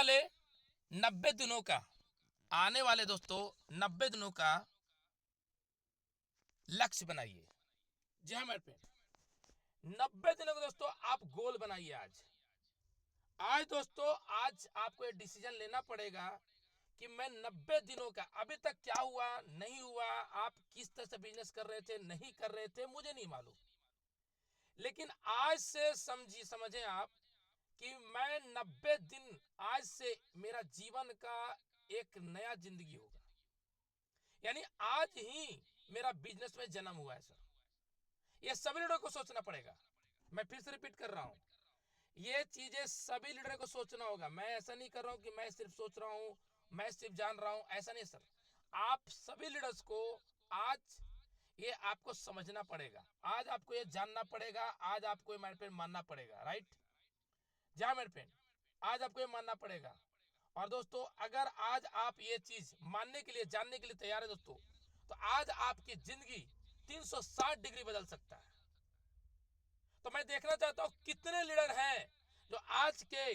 वाले 90 दिनों का, आने वाले दोस्तों 90 दिनों का लक्ष्य बनाइए। जी हाँ मेरे पे 90 दिनों का दोस्तों आप गोल बनाइए। आज दोस्तों आज आपको ये डिसीजन लेना पड़ेगा कि मैं 90 दिनों का, अभी तक क्या हुआ नहीं हुआ, आप किस तरह से बिजनेस कर रहे थे नहीं कर रहे थे मुझे नहीं मालूम, लेकिन आज से समझें आप कि मैं 90 दिन, आज से मेरा जीवन का एक नया जिंदगी होगा। यानी आज ही मेरा बिजनेस में जन्म हुआ है सर। ये सभी लीडर को सोचना पड़ेगा। मैं फिर से रिपीट कर रहा हूं, ये चीजें सभी लीडर को सोचना होगा। मैं ऐसा नहीं कर रहा हूं कि मैं सिर्फ सोच रहा हूं, मैं सिर्फ जान रहा हूं, ऐसा नहीं सर। आप सभी लीडर्स को आज ये आपको समझना पड़ेगा, आज आपको ये जानना पड़ेगा, आज आपको ये मेरे पे मानना पड़ेगा। राइट, जहां मेरे पे आज आपको ये मानना पड़ेगा। और दोस्तों अगर आज आप ये चीज मानने के लिए, जानने के लिए तैयार है दोस्तों, तो आज आपकी जिंदगी 360 डिग्री बदल सकता है। तो मैं देखना चाहता हूं कितने लीडर हैं जो आज के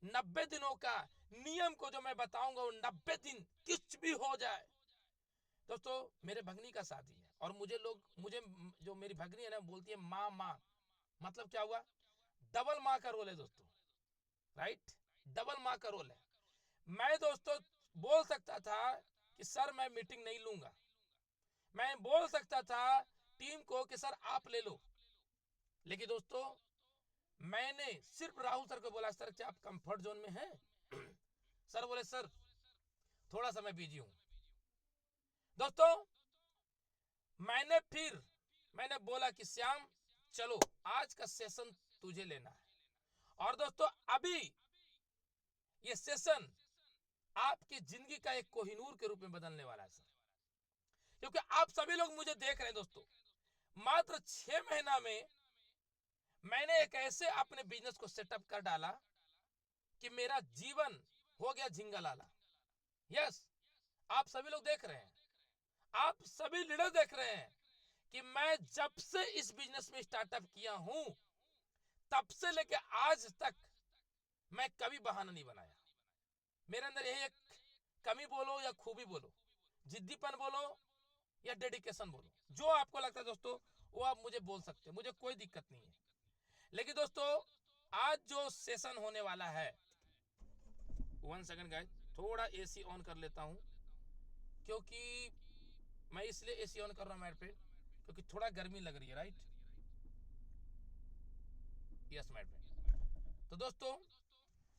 90 दिनों का नियम को जो मैं बताऊंगा, वो 90 दिन कुछ भी हो जाए दोस्तों, मेरे भगनी का शादी है और मुझे जो मेरी भगनी है ना बोलती है माँ माँ, मतलब क्या हुआ, डबल माँ का रोल है दोस्तों। राइट, डबल माँ का रोल है। मैं दोस्तों बोल सकता था कि सर मैं मीटिंग नहीं लूंगा, मैं बोल सकता था टीम को कि सर आप ले लो, लेकिन दोस्तों मैंने सिर्फ राहुल सर को बोला सर क्या आप कंफर्ट जोन में हैं? सर बोले सर थोड़ा सा मैं बिजी हूं। दोस्तों मैंने बोला कि श्याम चलो आज का सेशन तुझे लेना है। और दोस्तों अभी ये सेशन आपकी जिंदगी का एक कोहिनूर के रूप में बदलने वाला है सर, क्योंकि आप सभी लोग मुझे देख रहे हैं दोस्तों। मात्र 6 महीना में मैंने एक ऐसे अपने बिजनेस को सेटअप कर डाला कि मेरा जीवन हो गया झिंगालाला। यस, आप सभी लोग देख रहे हैं, आप सभी लीडर देख रहे हैं कि मैं जब से इस बिजनेस में स्टार्टअप किया हूं तब से लेके आज तक मैं कभी बहाना नहीं बनाया। मेरे अंदर यही एक कमी बोलो या खूबी बोलो, जिद्दीपन बोलो या डेडिकेशन बोलो, जो आपको लगता है दोस्तों वो आप मुझे बोल सकते हैं, मुझे कोई दिक्कत नहीं है। लेकिन दोस्तों आज जो सेशन होने वाला है, 1 सेकंड गाइस, थोड़ा एसी ऑन कर लेता हूं, क्योंकि मैं इसलिए एसी ऑन कर रहा हूं मेरे पे क्योंकि थोड़ा गर्मी लग रही है। राइट, यस मेरे पे। तो दोस्तों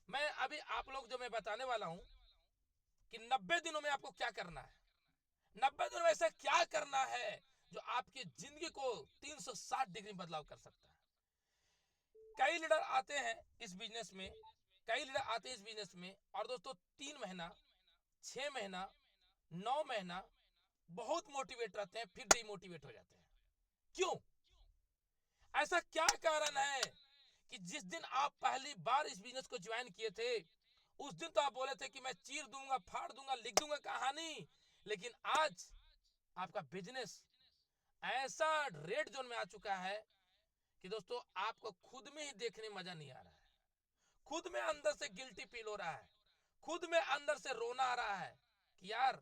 मैं अभी आप लोग जो मैं बताने वाला हूं कि 90 दिनों में आपको क्या करना है, 90 दिनों में ऐसा क्या करना है जो आपकी जिंदगी को 360 डिग्री बदलाव कर सकता है। कई लीडर आते हैं इस बिजनेस में, और दोस्तों 3 महीना, 6 महीना, 9 महीना बहुत मोटिवेट रहते हैं, फिर डिमोटिवेट हो जाते हैं। क्यों? ऐसा क्या कारण है कि जिस दिन आप पहली बार इस बिजनेस को ज्वाइन किए थे उस दिन तो आप बोले थे कि मैं चीर दूंगा, फाड़ दूंगा, लिख दूंगा कहानी, लेकिन आज आपका बिजनेस ऐसा रेड जोन में आ चुका है कि दोस्तों आपको खुद में ही देखने में मजा नहीं आ रहा है, खुद में अंदर से गिल्टी फील हो रहा है, खुद में अंदर से रोना आ रहा है कि यार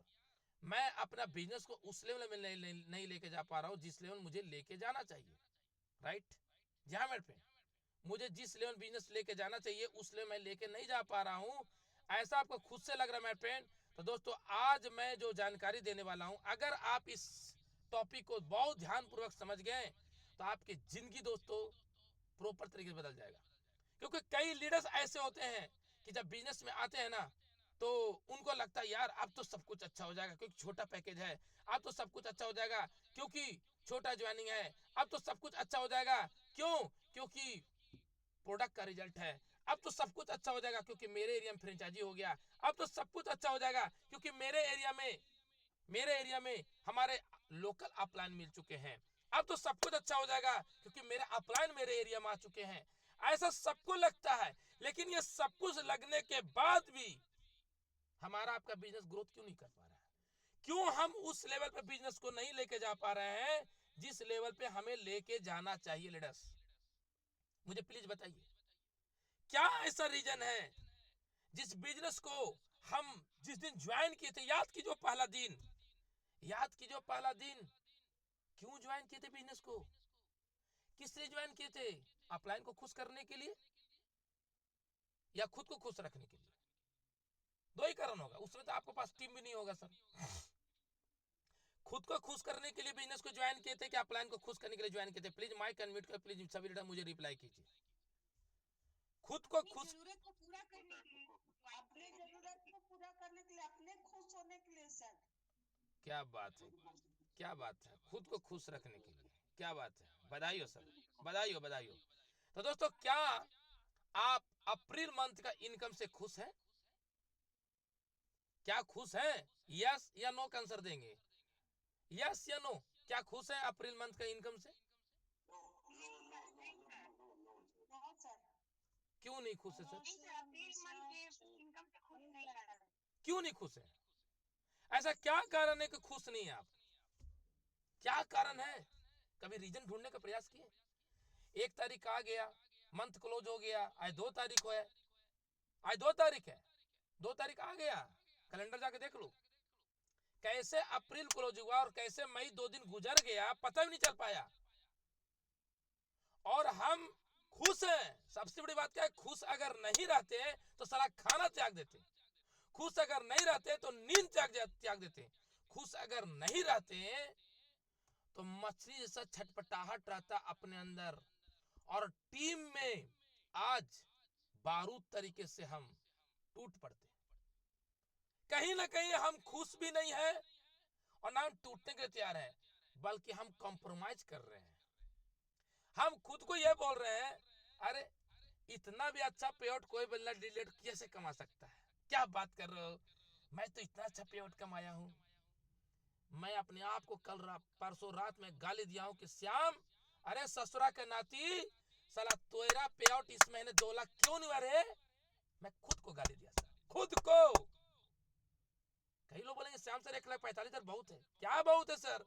मैं अपना बिजनेस को उस लेवल में नहीं लेके जा पा रहा हूं जिस लेवल मुझे लेके जाना चाहिए। राइट, जहां मेरे पे मुझे जिस लेवल बिजनेस लेके जाना चाहिए उस लेवल मैं लेके नहीं जा पा रहा हूं, ऐसा आपको खुद से लग रहा है मेरे फ्रेंड। तो दोस्तों आज मैं जो जानकारी देने वाला हूं, अगर आप इस टॉपिक को बहुत ध्यानपूर्वक समझ गए तो आपकी जिंदगी दोस्तों प्रॉपर तरीके से बदल जाएगा। क्योंकि कई लीडर्स ऐसे होते हैं कि जब बिजनेस में आते हैं ना तो उनको लगता है यार अब तो सब कुछ अच्छा हो जाएगा क्योंकि छोटा पैकेज है, अब तो सब कुछ अच्छा हो जाएगा क्योंकि छोटा ज्वाइनिंग है, अब तो सब कुछ अच्छा हो जाएगा क्यों, क्योंकि प्रोडक्ट का रिजल्ट है, अब तो सब कुछ अच्छा हो जाएगा क्योंकि मेरे एरिया में फ्रेंचाइजी हो गया, अब तो सब कुछ अच्छा हो जाएगा क्योंकि मेरे एरिया में हमारे लोकल अपलाइन मिल चुके हैं, अब तो सब कुछ अच्छा हो जाएगा क्योंकि मेरे अपलाइन मेरे एरिया में आ चुके हैं। ऐसा सबको लगता है, लेकिन ये सब कुछ लगने के बाद भी हमारा आपका बिजनेस ग्रोथ क्यों नहीं कर पा रहा है? क्यों हम उस लेवल पे बिजनेस को नहीं लेके जा पा रहे हैं जिस लेवल पे हमें लेके जाना चाहिए? लीडर्स मुझे प्लीज बताइए क्या ऐसा रीजन है जिस बिजनेस को हम जिस दिन ज्वाइन किए थे, याद कीजिए पहला दिन, याद कीजिए पहला दिन, क्यों ज्वाइन किए थे बिजनेस को, किस लिए ज्वाइन किए थे? अपलाइन को खुश करने के लिए या खुद को खुश रखने के लिए? दो ही कारण होगा। उसमें तो आपके पास टीम भी नहीं होगा सर। खुद को खुश करने के लिए बिजनेस को ज्वाइन किए थे कि अपलाइन को खुश करने के लिए ज्वाइन किए थे? प्लीज माइक अनम्यूट कर, प्लीज सभी लीडर मुझे रिप्लाई कीजिए। खुद को खुश, जरूरत को पूरा करने के लिए, अपने जरूरत को पूरा करने के लिए, अपने खुश होने के लिए सर। क्या बात है, क्या बात है, खुद को खुश रखने के लिए, क्या बात है, बधाई हो सर, बधाई हो, बधाई हो। तो दोस्तों, क्या आप अप्रैल मंथ का इनकम से खुश हैं? क्या खुश हैं? यस या नो का आंसर देंगे, यस या नो। क्या खुश हैं अप्रैल मंथ का इनकम से? क्यों नहीं खुश है सर? क्यों नहीं खुश है? ऐसा क्या कारण है कि खुश नहीं है आप? क्या कारण है? कभी रीजन ढूंढने का प्रयास किए? 1 तारीख आ गया, मंथ क्लोज हो गया, आज 2 तारीख है, आज 2 तारीख है, 2 तारीख आ गया, कैलेंडर जाके देख लो, कैसे अप्रैल क्लोज हुआ और कैसे मई 2 दिन गुजर गया, पता भी नहीं चल पाया। और हम खुश हैं। सबसे बड़ी बात क्या है, खुश अगर नहीं रहते तो साला खाना त्याग देते, खुश अगर नहीं रहते तो नींद त्याग देते, खुश अगर नहीं रहते तो मछली जैसा छटपटाहट रहता अपने अंदर, और टीम में आज बारूद तरीके से हम टूट पड़ते। कहीं ना कहीं हम खुश भी नहीं है और ना हम टूटने के लिए तैयार है, बल्कि हम कॉम्प्रोमाइज कर रहे हैं। हम खुद को यह बोल रहे हैं, अरे इतना भी अच्छा पेआउट कोई बंदा डिलीट कैसे कमा सकता है? क्या बात कर रहे हो, मैं तो इतना अच्छा पेआउट कमाया हूं। मैं अपने आप को कल परसों रात में गाली दिया हूं कि श्याम, अरे ससुरा के नाती, साला तेरा पेआउट इस महीने 2 लाख क्यों नहीं हुआ रे? मैं खुद को गाली दिया सर, खुद को। कई लोग बोलेंगे श्याम सर 1,45,000 बहुत है। क्या बहुत है सर?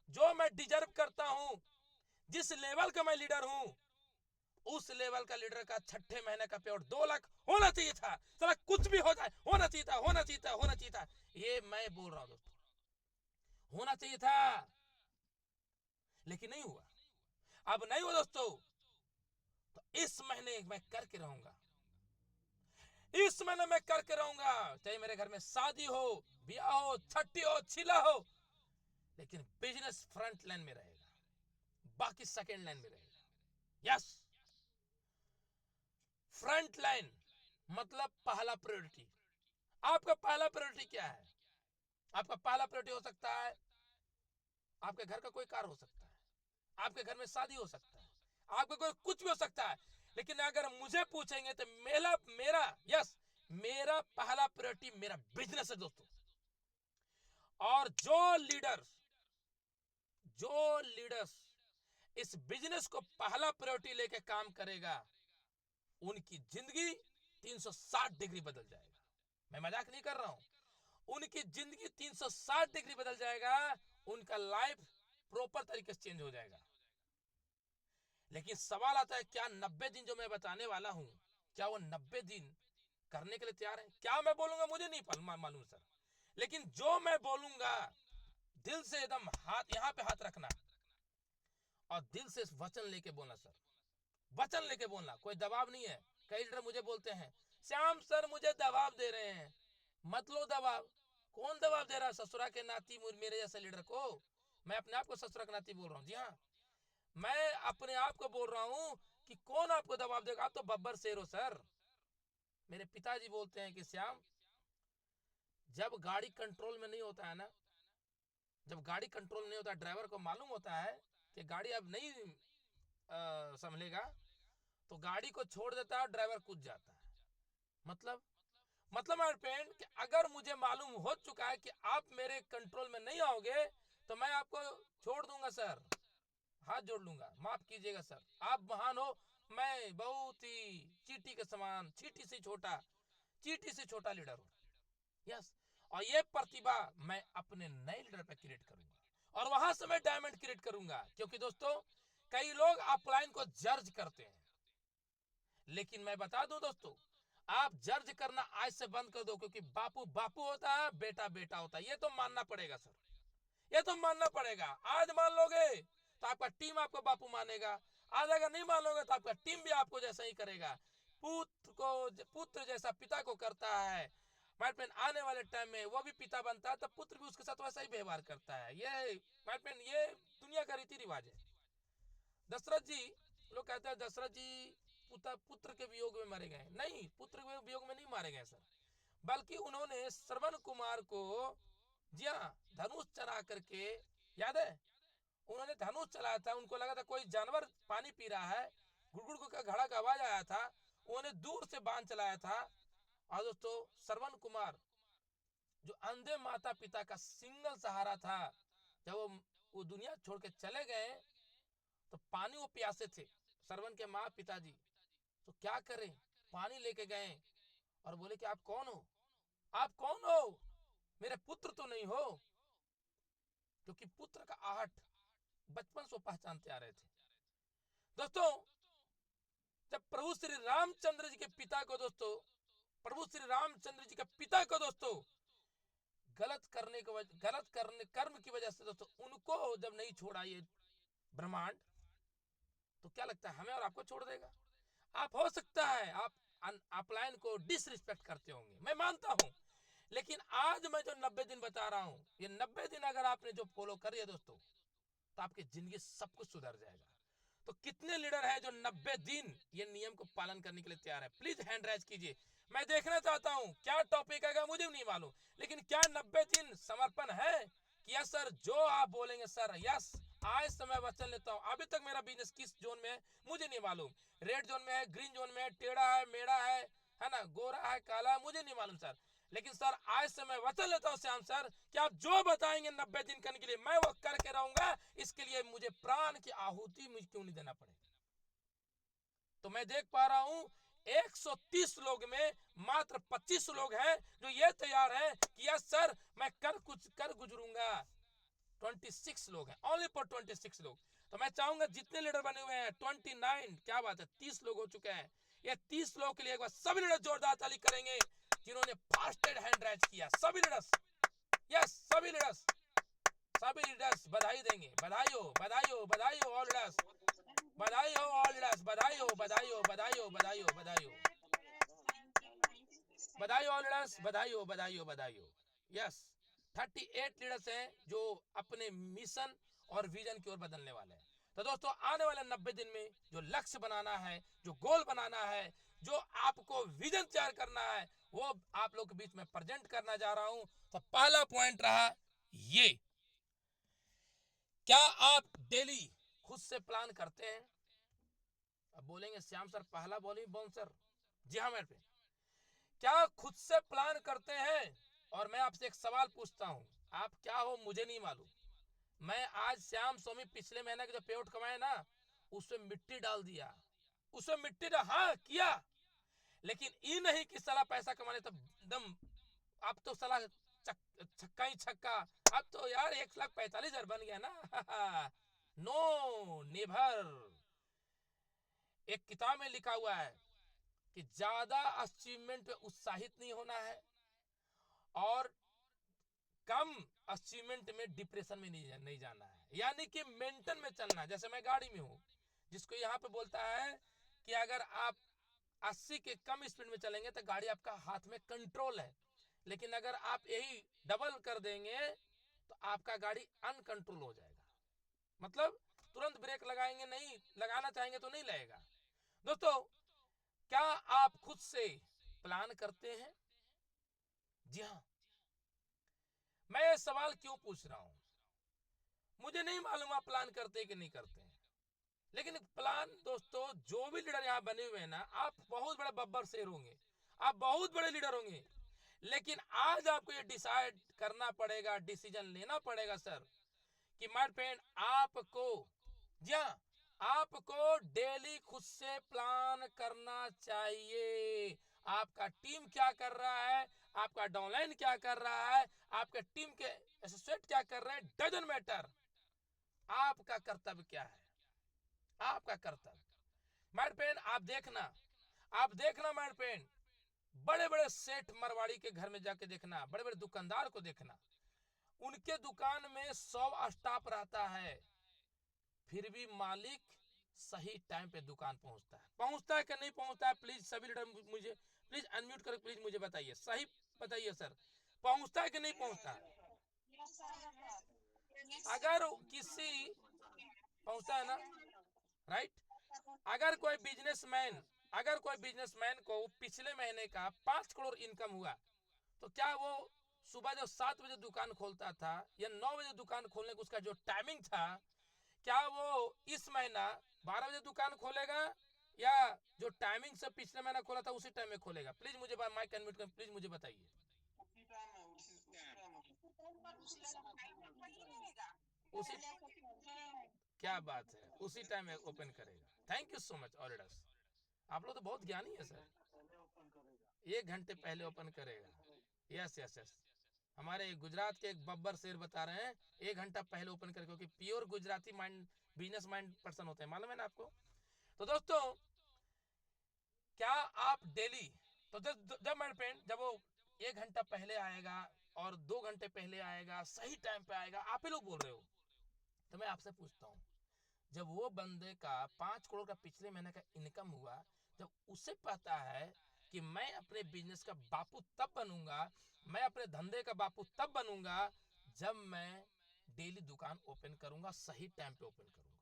जो मैं डिजर्व करता हूं, जिस लेवल का मैं लीडर हूं, उस लेवल का लीडर का 6ठे महीने का पेआउट 2 लाख होना चाहिए था। साला कुछ भी हो जाए, होना चाहिए था, होना चाहिए था, होना चाहिए था। ये मैं बोल रहा हूं दोस्तों, होना चाहिए था, लेकिन नहीं हुआ। अब नहीं हुआ दोस्तों, तो इस महीने मैं करके रहूंगा, इस महीने मैं करके रहूंगा, चाहे मेरे घर में शादी हो, ब्याह हो, छठी हो, छिला हो, लेकिन बिजनेस फ्रंट लाइन में रहेगा, बाकी सेकेंड लाइन में रहेगा। यस, फ्रंट लाइन मतलब पहला प्रायोरिटी। आपका पहला प्रायोरिटी क्या है? आपका पहला प्रायोरिटी हो सकता है आपके घर का कोई कार हो सकता है, आपके घर में शादी हो सकता है, आपका कोई कुछ भी हो सकता है, लेकिन अगर मुझे पूछेंगे तो मेरा पहला प्रायोरिटी मेरा बिजनेस है दोस्तों। और जो लीडर्स इस बिजनेस को पहला प्रायोरिटी लेके काम करेगा, उनकी जिंदगी 360 डिग्री बदल जाएगा। मैं मजाक नहीं कर रहा हूं, उनकी जिंदगी 360 डिग्री बदल जाएगा, उनका लाइफ प्रॉपर तरीके से चेंज हो जाएगा। लेकिन सवाल आता है, क्या 90 दिन जो मैं बताने वाला हूं, क्या वो 90 दिन करने के लिए तैयार है? क्या मैं बोलूंगा मुझे नहीं मालूम सर, लेकिन जो मैं बोलूंगा दिल से एकदम हाथ यहां पे हाथ रखना और दिल से वचन लेके बोलना सर, वचन लेके बोलना, कोई दबाव नहीं है। कई लीडर मुझे बोलते हैं, श्याम सर मुझे दबाव दे रहे हैं। मत लो दबाव। कौन दबाव दे रहा है? ससुरा के नाती मेरे जैसे लीडर को। मैं अपने आप को ससुरा के नाती बोल रहा हूँ, जी हाँ, मैं अपने आप को बोल रहा हूँ कि कौन आपको दबाव देगा? आप तो बब्बर शेर हो सर। मेरे पिताजी बोलते हैं कि श्याम, जब गाड़ी कंट्रोल में नहीं होता है ना, जब गाड़ी कंट्रोल नहीं होता, ड्राइवर को मालूम होता है कि गाड़ी अब नहीं संभलेगा, तो गाड़ी को छोड़ देता है, ड्राइवर कूद जाता है। मतलब माय फ्रेंड, कि अगर मुझे मालूम हो चुका है कि आप मेरे कंट्रोल में नहीं आओगे, तो मैं आपको छोड़ दूंगा सर, हाथ जोड़ लूंगा, माफ कीजिएगा सर, आप महान हो, मैं बहुत ही चींटी के समान, चींटी से छोटा लीडर हूं। यस, और ये प्रतिभा मैं अपने नए लीडर पे क्रिएट करूंगा और वहां से मैं डायमंड क्रिएट करूंगा। क्योंकि दोस्तों, कई लोग अपलाइन को जर्ज करते हैं, लेकिन मैं बता दूं दोस्तों, आप जर्ज करना आज से बंद कर दो, क्योंकि बापू बापू होता है, बेटा बेटा होता है। ये तो मानना पड़ेगा सर, ये तो मानना पड़ेगा। आज मान लोगे तो आपका टीम आपको बापू मानेगा, आज अगर नहीं मानोगे तो आपका टीम भी आपको जैसा ही करेगा। पुत्र जैसा पिता को करता है, माय फ्रेंड आने वाले टाइम में वो भी पिता बनता है, तो पुत्र भी उसके साथ वैसा ही व्यवहार करता है। ये माय फ्रेंड ये दुनिया का रीति रिवाज है। दशरथ जी, लोग कहते हैं दशरथ जी पुत्र के वियोग में मारे गए। नहीं, पुत्र के वियोग में नहीं मारे गए सर, बल्कि उन्होंने श्रवण कुमार को, जी हाँ, धनुष चला करके, याद है, उन्होंने धनुष चलाया था। उनको लगा था कोई जानवर पानी पी रहा है, गुड़गुड़ का घड़ा का आवाज आया था, उन्होंने दूर से बाण चलाया था। और दोस्तों श्रवण कुमार जो अंधे माता पिता का सिंगल सहारा था, जब वो दुनिया छोड़ के चले गए तो पानी वो प्यासे थे, श्रवण के माँ पिताजी, तो क्या करें, पानी लेके गए और बोले कि आप कौन हो, आप कौन हो, मेरे पुत्र तो नहीं हो, क्योंकि पुत्र का आहट बचपन से पहचानते आ रहे थे। दोस्तों जब प्रभु श्री रामचंद्र जी के पिता को, दोस्तों प्रभु श्री रामचंद्र जी के पिता को दोस्तों गलत करने कर्म की वजह से दोस्तों उनको जब नहीं छोड़ा ये ब्रह्मांड, तो क्या लगता है हमें और आपको छोड़ देगा? आप हो सकता है आप अपलायन को डिसरिस्पेक्ट करते होंगे, मैं मानता हूं, लेकिन आज मैं जो 90 दिन बता रहा हूं, ये 90 दिन अगर आपने जो फॉलो कर लिया दोस्तों, तो आपकी जिंदगी सब कुछ सुधर जाएगा। तो कितने लीडर हैं जो 90 दिन ये नियम को पालन करने के लिए तैयार है? प्लीज हैंड राइज कीजिए, मैं देखना चाहता हूं। क्या टॉपिक आएगा मुझे नहीं मालूम, लेकिन क्या 90 दिन समर्पण है कि यस सर, जो आप बोलेंगे सर, यस आज से मैं वचन लेता हूं। अभी तक मेरा बिजनेस किस जोन में है मुझे नहीं मालूम, रेड जोन में है, ग्रीन जोन में है, टेढ़ा है, मेढ़ा है ना, गोरा है, काला है, मुझे नहीं मालूम सर, लेकिन सर आज से मैं वचन लेता हूं श्याम सर कि आप जो बताएंगे 90 दिन करने के लिए मैं वो करके रहूंगा, इसके लिए मुझे प्राण की आहुति मुझे क्यों नहीं देना पड़ेगा। तो मैं देख पा रहा हूं 130 लोग में मात्र 25 लोग हैं जो ये तैयार हैं कि यस सर मैं कर गुजरूंगा। 26 लोग हैं, ओनली फॉर 26 लोग। तो मैं चाहूंगा जितने लीडर बने हुए हैं 29, क्या बात है, 30 लोग हो चुके हैं, ये 30 लोगों के लिए एक बार सभी लीडर जोरदार ताली करेंगे जिन्होंने फास्टेड हैंड राइज किया। सभी लीडर्स, यस सभी लीडर्स बधाई देंगे, बधाई हो बधाई हो बधाई हो ऑल लीडर्स, बधाई हो ऑल लीडर्स, बधाई हो बधाई हो बधाई हो बधाई हो बधाई हो बधाई हो ऑल लीडर्स, बधाई हो बधाई हो बधाई हो। यस 38 लीडर्स हैं जो अपने मिशन और विजन की ओर बदलने वाले हैं। तो दोस्तों आने वाले 90 दिन में जो लक्ष्य बनाना है, जो गोल बनाना है, जो आपको विजन तैयार करना है, वो आप लोग के बीच में प्रेजेंट करना जा रहा हूं। तो पहला पॉइंट रहा ये, क्या आप डेली खुद से प्लान करते हैं? अब बोलेंगे श्याम सर पहला बोली बोल सर, जी हाँ मेरे पे, क्या खुद से प्लान करते हैं? और मैं आपसे एक सवाल पूछता हूं, आप क्या हो मुझे नहीं मालूम, मैं आज श्याम स्वामी पिछले महीने के जो पेआउट कमाए ना, उसमें मिट्टी डाल दिया, उसमें मिट्टी डाल, हाँ किया, लेकिन ये नहीं कि साला पैसा कमाने तब दम, अब तो साला छक्का ही छक्का, अब तो यार 1,45,000 बन गया ना। No never. एक किताब में लिखा हुआ है कि ज्यादा अचीवमेंट पे उत्साहित नहीं होना है और कम अचीवमेंट में डिप्रेशन में नहीं जाना है, यानी कि मेंटेन में चलना। जैसे मैं गाड़ी में हूं, जिसको यहाँ पे बोलता है कि अगर आप 80 के कम स्पीड में चलेंगे तो गाड़ी आपका हाथ में कंट्रोल है, लेकिन अगर आप यही डबल कर देंगे तो आपका गाड़ी अनकंट्रोल हो जाएगा, मतलब तुरंत ब्रेक लगाएंगे नहीं, लगाना चाहेंगे तो नहीं लगेगा। दोस्तों क्या आप खुद से प्लान करते हैं? जी हाँ, मैं ये सवाल क्यों पूछ रहा हूं, मुझे नहीं मालूम आप प्लान करते हैं कि नहीं करते हैं, लेकिन प्लान दोस्तों जो भी लीडर यहां बने हुए हैं ना, आप बहुत बड़े बब्बर शेर होंगे, आप बहुत बड़े लीडर होंगे, लेकिन आज आपको ये डिसाइड करना पड़ेगा, डिसीजन लेना पड़ेगा सर कि माय फ्रेंड आपको, जी हाँ, आपको डेली खुद से प्लान करना चाहिए। आपका टीम क्या कर रहा है, आपका डाउनलाइन क्या कर रहा है, आपके टीम के एसोसिएट क्या कर रहे हैं, डजंट मैटर, आपका कर्तव्य क्या है, आपका कर्तव्य। माय फ्रेंड आप देखना माय फ्रेंड, बड़े बड़े सेठ मरवाड़ी के घर में जाके देखना, बड़े बड़े दुकानदार को देखना, उनके दुकान में 100 स्टाफ रहता है, फिर भी मालिक सही टाइम पे दुकान पहुंचता है कि नहीं पहुंचता है? प्लीज सभी लीडर मुझे प्लीज अनम्यूट करके प्लीज मुझे बताइए, सही बताइए सर, पहुंचता है कि नहीं पहुंचता है? अगर किसी पहुंचता है ना, राइट? अगर कोई बिजनेसमैन को पिछले महीने का 5 करोड़ इनकम हुआ, तो क्या वो सुबह जब 7 बजे दुकान खोलता था या 9 बजे दुकान खोलने का उसका जो टाइमिंग था, क्या वो इस महीना 12 बजे दुकान खोलेगा या जो टाइमिंग से पिछले महीना खोला था उसी टाइम में खोलेगा? प्लीज मुझे माइक अनम्यूट कर प्लीज मुझे बताइए। उसी, क्या बात है, उसी टाइम में ओपन करेगा। थैंक यू सो मच ऑलरेडस, आप लोग तो बहुत ज्ञानी है सर। 1 घंटे पहले ओपन करेगा, यस यस यस। हमारे गुजरात के एक बब्बर शेर बता रहे हैं 1 घंटा पहले ओपन करेगा, क्योंकि pure Gujarati mind business mind person होते हैं, मालूम है ना आपको? तो दोस्तों, क्या आप डेली, तो जब मेरे फ्रेंड जब वो 1 घंटा पहले आएगा और 2 घंटे पहले आएगा, सही टाइम पे आएगा, आप ही लोग बोल रहे हो, तो मैं आपसे पूछता हूँ, जब वो बंदे का 5 करोड़ का पिछले महीने का इनकम हुआ, जब उसे पता है कि मैं अपने बिजनेस का बापू तब बनूंगा, मैं अपने धंधे का बापू तब बनूंगा जब मैं डेली दुकान ओपन करूंगा, सही टाइम पे ओपन करूंगा,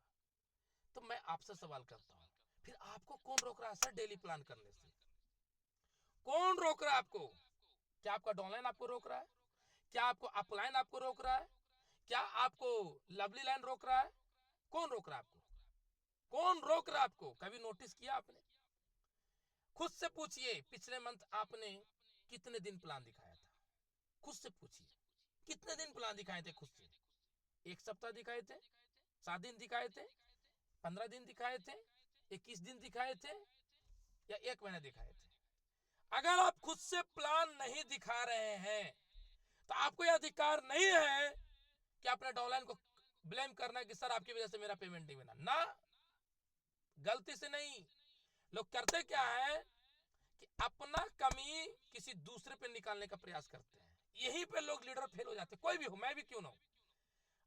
तो मैं आपसे सवाल करता हूं, फिर आपको कौन रोक रहा है सर डेली प्लान करने से? कौन रोक रहा है आपको? क्या आपका डाउनलाइन आपको रोक रहा है? क्या आपको अपलाइन आपको रोक रहा है? क्या आपको लवली लाइन रोक रहा है? कौन रोक रहा है आपको? कौन रोक रहा है आपको? कभी नोटिस किया आपने? खुद से पूछिए, पिछले मंथ आपने कितने दिन प्लान दिखाया था? खुद से पूछिए, कितने दिन प्लान दिखाए थे खुद से? 1 सप्ताह दिखाए थे? 7 दिन दिखाए थे? 15 दिन दिखाए थे? 21 दिन दिखाए थे? या 1 महीना दिखाए थे? अगर आप खुद से प्लान नहीं दिखा रहे हैं तो आपको यह अधिकार नहीं है कि अपने डाउनलाइन को ब्लेम करना कि सर आपकी वजह से मेरा पेमेंट नहीं बना ना। गलती से नहीं, लोग करते क्या है कि अपना कमी किसी दूसरे पे निकालने का प्रयास करते हैं, यहीं पे लोग लीडर फेल हो जाते हैं, कोई भी हो, मैं भी क्यों ना हो।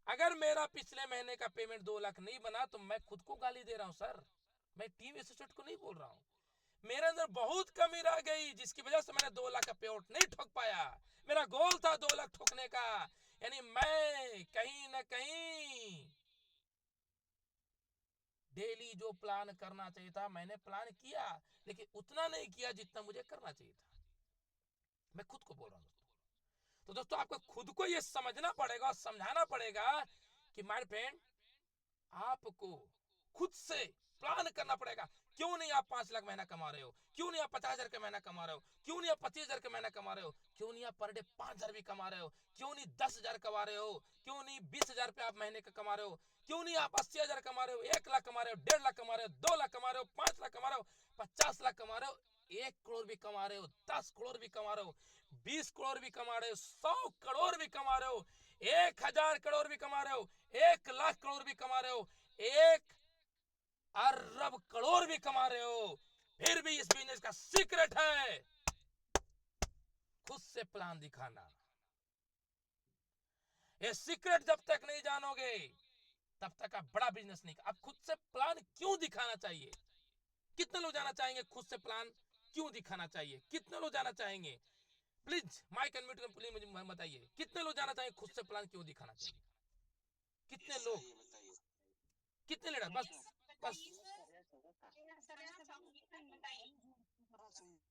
अगर मेरा पिछले महीने का पेमेंट 2 लाख नहीं बना तो मैं खुद को गाली दे रहा हूं सर, मैं टीम एसोसिएट को नहीं बोल रहा हूं। मेरे अंदर बहुत कमी रह गई जिसकी वजह से मैंने 2 लाख का पे आउट नहीं ठोक पाया। मेरा गोल था 2 लाख ठोकने का, यानी मैं कहीं ना कहीं डेली जो प्लान करना चाहिए था मैंने प्लान किया, लेकिन उतना नहीं किया जितना मुझे करना चाहिए था। मैं खुद को बोल रहा हूं दोस्तों। तो दोस्तों, आपको खुद को यह समझना पड़ेगा और समझाना पड़ेगा कि माय फ्रेंड, आपको खुद से प्लान करना पड़ेगा। क्यों नहीं आप 5 लाख महीना कमा रहे हो? क्यों नहीं आप 50,000 का महीना कमा रहे हो? क्यों नहीं आप 25,000 का महीना कमा रहे हो? क्यों नहीं आप पर डे 5,000 भी कमा रहे हो? क्यों नहीं 10,000 कमा रहे हो? क्यों नहीं 20,000 पे आप महीने का कमा रहे हो? क्यों नहीं आप 80,000 कमा रहे हो, 1 लाख कमा रहे हो, 1.5 लाख कमा रहे हो, 2 लाख कमा रहे हो, 5 लाख कमा रहे हो, 50 लाख कमा रहे हो, 1 करोड़ भी कमा रहे हो, 10 करोड़ भी कमा रहे हो, 20 करोड़ भी कमा रहे हो, 100 करोड़ भी कमा रहे हो, 1,000 करोड़ भी कमा रहे हो, 1 लाख करोड़ भी कमा रहे हो, 1 अरब करोड़ भी कमा रहे हो, फिर भी इस बिजनेस का सीक्रेट है खुद से प्लान दिखाना। ये सीक्रेट जब तक नहीं जानोगे तब तक आप बड़ा बिजनेस नहीं। आप खुद से प्लान क्यों दिखाना चाहिए? कितने लोग जाना चाहेंगे खुद से प्लान क्यों दिखाना चाहिए? कितने लोग जाना चाहेंगे? प्लीज माइक अनम्यूट कर प्लीज मुझे बताइए, कितने लोग जाना चाहेंगे खुद से प्लान क्यों दिखाना चाहिए? कितने लोग, कितने लीडर? बस बस,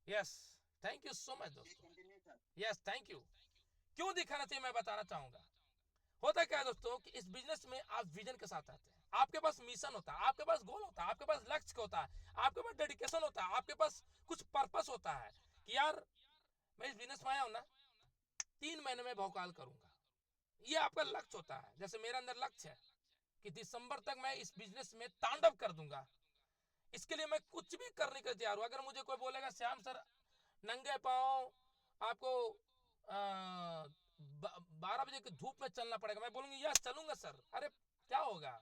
yes, thank you so much दोस्तों, यस थैंक यू। क्यों दिखाना चाहिए मैं बताना चाहूंगा। होता क्या है दोस्तों कि इस बिजनेस में आप विजन के साथ आते हैं, आपके पास मिशन होता है, आपके पास गोल होता है, आपके पास लक्ष्य होता है, आपके पास डेडिकेशन होता है, आपके पास कुछ पर्पस होता है कि यार मैं इस बिजनेस में आया हूं ना, 3 महीने में भौकाल करूंगा, ये आपका लक्ष्य होता है। जैसे मेरे अंदर लक्ष्य है कि दिसंबर तक मैं इस बिजनेस में तांडव कर दूंगा, इसके लिए मैं कुछ भी करने के तैयार हूं। अगर मुझे कोई बोलेगा श्याम सर नंगे पांव आपको 12 बजे की धूप में चलना पड़ेगा, मैं बोलूंगी यस चलूंगा सर। अरे क्या होगा,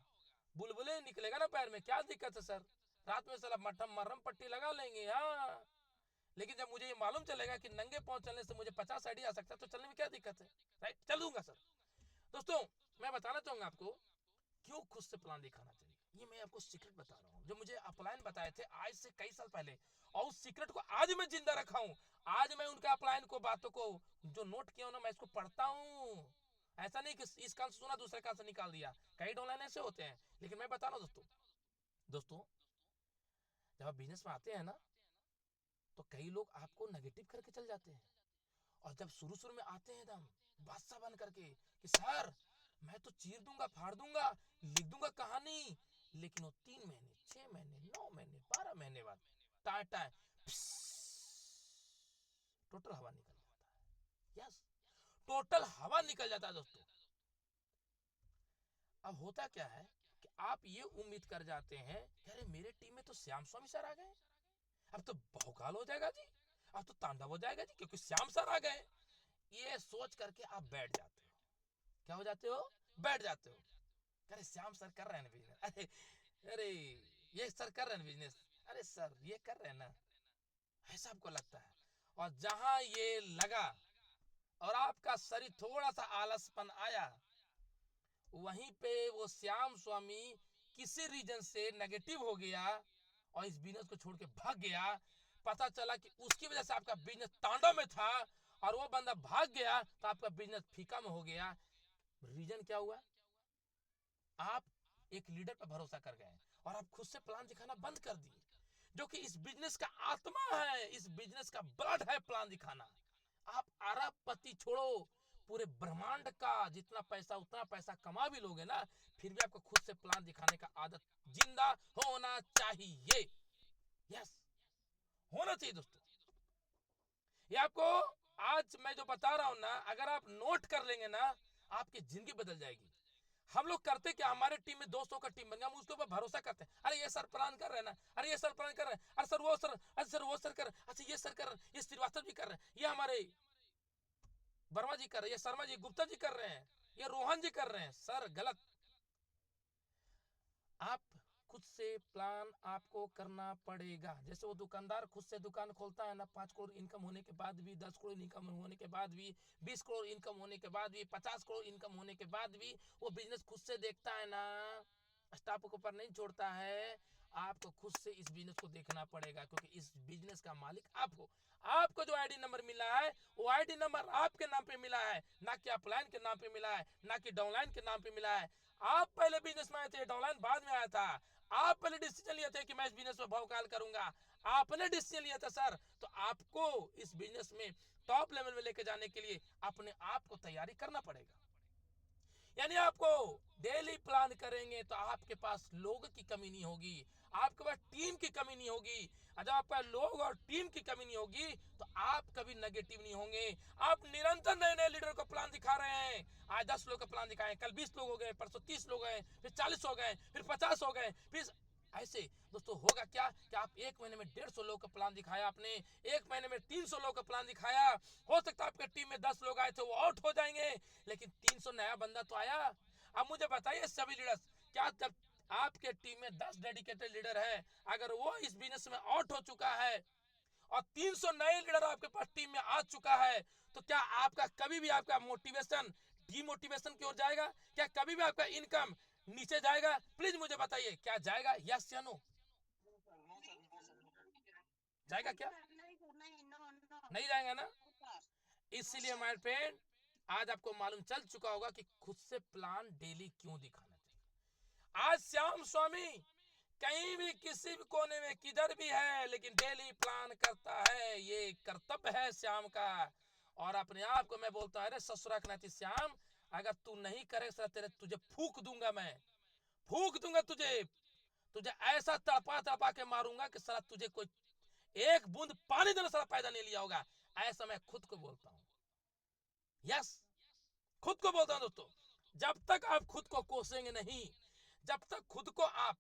बुलबुले निकलेगा ना पैर में, क्या दिक्कत है सर, रात में साला मठम मरहम पट्टी लगा लेंगे। हाँ, लेकिन जब मुझे ये मालूम चलेगा कि नंगे पांव चलने से मुझे 50 आइडिया आ सकता है तो चलने में क्या दिक्कत है, राइट, चल दूंगा सर। दोस्तों मैं बताना चाहूंगा आपको क्यों खुद से प्लान दिखाना चाहिए। ये मैं आपको सीक्रेट बता रहा हूँ जो मुझे अपलाइन बताए थे आज से कई साल पहले, और उस सीक्रेट को आज मैं जिंदा रखा हूँ। आज मैं उनके अपलाइन को बातों को जो नोट किया हूँ ना मैं इसको पढ़ता हूँ। ऐसा नहीं कि इस कान से सुना दूसरे कान से निकाल दिया, कई डॉनलाइन ऐसे होते हैं। लेकिन मैं बता रहा हूँ दोस्तों, दोस्तों जब आप बिजनेस में आते हैं ना तो कई लोग आपको नेगेटिव करके चल जाते हैं, और जब शुरू शुरू में आते हैं एकदम बादशाह बन करके कि सर मैं तो चीर दूंगा फाड़ दूंगा लिख दूंगा कहानी, लेकिन वो 3 महीने 6 महीने 9 महीने 12 महीने बाद टाय टाय टोटल हवा निकल जाता है। यस, टोटल हवा निकल जाता है दोस्तों। अब होता क्या है कि आप ये उम्मीद कर जाते हैं कि अरे मेरे टीम में तो श्याम स्वामी सर आ गए, अब तो बहुकाल हो जाएगा जी, अब तो तांडव हो जाएगा जी क्योंकि श्याम सर आ गए। ये सोच करके आप बैठ जाते हो। क्या हो जाते हो? बैठ जाते हो। अरे श्याम सर कर रहे हैं बिजनेस, अरे अरे ये सर कर रहे हैं बिजनेस, अरे सर ये कर रहे हैं ना, ऐसा आपको लगता है। और जहां ये लगा और आपका शरीर थोड़ा सा आलसपन आया, वहीं पे वो श्याम स्वामी किसी रीजन से नेगेटिव हो गया और इस बिजनेस को छोड़ के भाग गया। पता चला कि उसकी वजह से आपका बिजनेस तांडव में था और वो बंदा भाग गया तो आपका बिजनेस फीका में हो गया। रीजन क्या हुआ? आप एक लीडर पर भरोसा कर गए और आप खुद से प्लान दिखाना बंद कर दिए, जो कि इस बिजनेस का आत्मा है, इस बिजनेस का ब्लड है प्लान दिखाना। आप अरबपति छोड़ो, पूरे ब्रह्मांड का जितना पैसा उतना पैसा कमा भी लोगे ना, फिर भी आपको खुद से प्लान दिखाने का आदत जिंदा होना चाहिए। यस, होना चाहिए दोस्तों। ये आपको आज मैं जो बता रहा हूं ना, अगर आप नोट कर लेंगे ना आपकी जिंदगी बदल जाएगी। हम लोग करते क्या, हमारे टीम में दोस्तों का टीम बन गया, हम उसके ऊपर भरोसा करते हैं, अरे ये सर प्लान कर रहे हैं ना, अरे ये सर प्लान कर रहे हैं, अरे सर वो सर, अरे सर वो सर कर रहे हैं, अच्छा ये सर कर रहे हैं, ये श्रीवास्तव जी कर रहे हैं, ये हमारे वर्मा जी कर रहे हैं, ये शर्मा जी गुप्ता जी कर रहे हैं, ये रोहन जी कर रहे हैं। सर गलत। आप खुद से प्लान आपको करना पड़ेगा। जैसे वो दुकानदार खुद से दुकान खोलता है ना, 5 करोड़ इनकम होने के बाद भी, 10 करोड़ इनकम होने के बाद भी, 20 करोड़ इनकम होने के बाद भी, 50 करोड़ इनकम होने के बाद भी वो बिजनेस खुद से देखता है ना, स्टाफ के ऊपर नहीं छोड़ता है। आपको खुद से इस बिजनेस को देखना पड़ेगा क्योंकि इस बिजनेस का मालिक आप हो। आपको जो आईडी नंबर मिला है वो आईडी नंबर आपके नाम पे मिला है, ना कि अपलाइन के नाम पे मिला है, ना कि डाउनलाइन के नाम पे मिला है। आप पहले बिजनेस में आए थे, डाउनलाइन बाद में आया था। आप पहले डिसीजन लिए थे कि मैं इस बिजनेस में भौकाल करूंगा, आपने डिसीजन लिया था सर, तो आपको इस बिजनेस में टॉप लेवल में लेके जाने के लिए अपने आप को तैयारी करना पड़ेगा। यानी आपको डेली प्लान करेंगे तो आपके पास लोगों की कमी नहीं होगी, आपके पास टीम की कमी नहीं होगी। जब आपका लोग और टीम की कमी नहीं होगी तो आप कभी नेगेटिव नहीं होंगे। आप निरंतर नए नए लीडर को प्लान दिखा रहे हैं। आज 10 लोग का प्लान दिखाएं, कल 20 लोग हो गए, परसों 30 लोग गए, फिर 40 हो गए, फिर 50 हो गए, फिर ऐसे दोस्तों होगा क्या कि आप एक महीने में 150 लोग का प्लान दिखाया, आपने एक महीने में 300 लोग का प्लान दिखाया। हो सकता है आपके टीम में 10 लोग आए थे वो आउट हो जाएंगे, लेकिन 300 नया बंदा तो आया। अब मुझे बताइए सभी लीडर्स, क्या जब आपके टीम में 10 डेडिकेटेड लीडर है, अगर वो इस बिजनेस में आउट हो चुका है और 300 नए लीडर आपके पास टीम में आ चुका है, तो क्या आपका कभी भी आपका मोटिवेशन डिमोटिवेशन की ओर जाएगा? क्या कभी भी आपका इनकम नीचे जाएगा? प्लीज मुझे बताइए, क्या जाएगा? यस या नो? जाएगा क्या? नहीं जाएगा ना। इसीलिए माय फ्रेंड, आज आपको मालूम चल चुका होगा कि खुद से प्लान डेली क्यों दिखाना चाहिए। आज श्याम स्वामी कहीं भी किसी भी कोने में किधर भी है लेकिन डेली प्लान करता है, ये कर्तव्य है श्याम का। और अपने आप को मैं बोलता है, अरे ससुराल नाती श्याम, अगर तू नहीं करेगा तेरे तुझे फूक दूंगा, मैं फूक दूंगा तुझे, तुझे ऐसा तड़पा तड़पा के मारूंगा कि साला तुझे कोई एक बूंद पानी देने साला पैदा नहीं लिया होगा। ऐसा मैं खुद को बोलता हूं। यस, खुद को बोलता हूं दोस्तों। जब तक आप खुद को कोसेंगे नहीं, जब तक खुद को आप